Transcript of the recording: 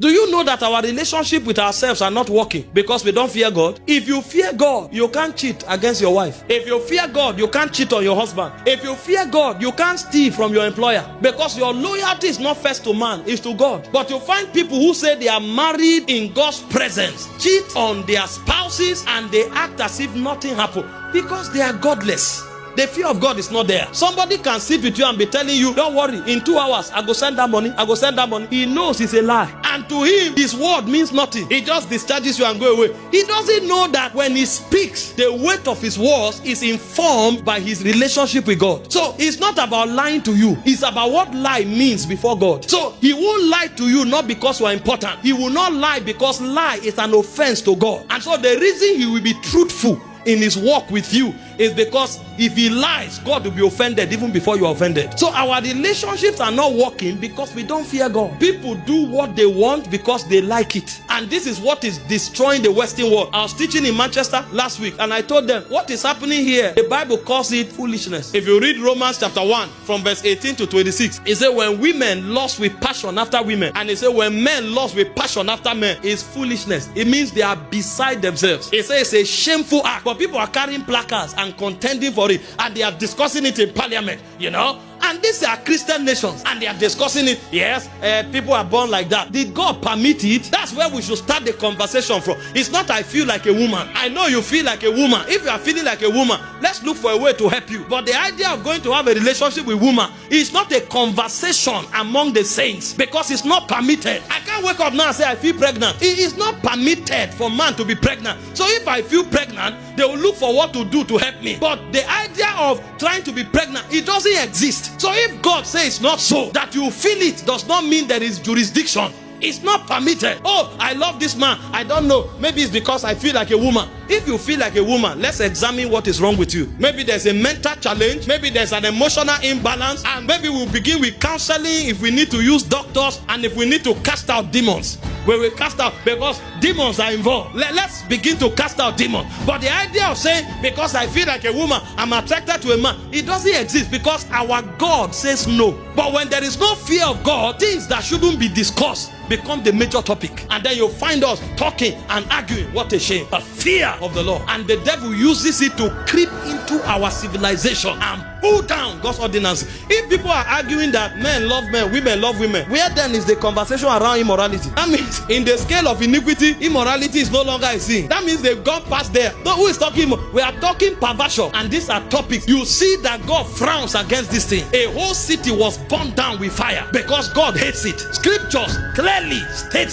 Do you know that our relationship with ourselves are not working because we don't fear God? If you fear God, you can't cheat against your wife. If you fear God, you can't cheat on your husband. If you fear God, you can't steal from your employer, because your loyalty is not first to man, it's to God. But you find people who say they are married in God's presence cheat on their spouses and they act as if nothing happened because they are godless. The fear of God is not there. Somebody can sit with you and be telling you, don't worry, in 2 hours, I go send that money, I go send that money. He knows it's a lie. And to him, his word means nothing. He just discharges you and go away. He doesn't know that when he speaks, the weight of his words is informed by his relationship with God. So it's not about lying to you. It's about what lie means before God. So he won't lie to you not because you are important. He will not lie because lie is an offense to God. And so the reason he will be truthful in his walk with you is because if he lies, God will be offended even before you are offended. So our relationships are not working because we don't fear God. People do what they want because they like it. And this is what is destroying the Western world. I was teaching in Manchester last week and I told them what is happening here. The Bible calls it foolishness. If you read Romans chapter 1 from verse 18 to 26, it says when women lust with passion after women, and it says when men lust with passion after men, is foolishness. It means they are beside themselves. It says it's a shameful act, but people are carrying placards and contending for it, and they are discussing it in parliament, and these are Christian nations and they are discussing it. Yes, people are born like that. Did God permit it? That's where we should start the conversation from. It's not I feel like a woman. I know you feel like a woman. If you are feeling like a woman, let's look for a way to help you. But the idea of going to have a relationship with woman is not a conversation among the saints, because it's not permitted. I can't wake up now and say I feel pregnant. It is not permitted for man to be pregnant. So if I feel pregnant, they will look for what to do to help me. But the idea of trying to be pregnant, it doesn't exist. So if God says not so, that you feel it does not mean there is jurisdiction. It's not permitted. Oh, I love this man. I don't know. Maybe it's because I feel like a woman. If you feel like a woman, let's examine what is wrong with you. Maybe there's a mental challenge. Maybe there's an emotional imbalance. And maybe we'll begin with counseling if we need to use doctors and if we need to cast out demons. We will cast out because demons are involved. Let's begin to cast out demons. But the idea of saying, because I feel like a woman, I'm attracted to a man, it doesn't exist because our God says no. But when there is no fear of God, things that shouldn't be discussed become the major topic. And then you'll find us talking and arguing. What a shame. The fear of the Lord. And the devil uses it to creep into our civilization and pull down God's ordinance. If people are arguing that men love men, women love women, where then is the conversation around immorality? That means in the scale of iniquity, immorality is no longer a sin. That means they've gone past there. No, who is talking? We are talking perversion. And these are topics. You see that God frowns against this thing. A whole city was burned down with fire because God hates it. Scriptures clearly states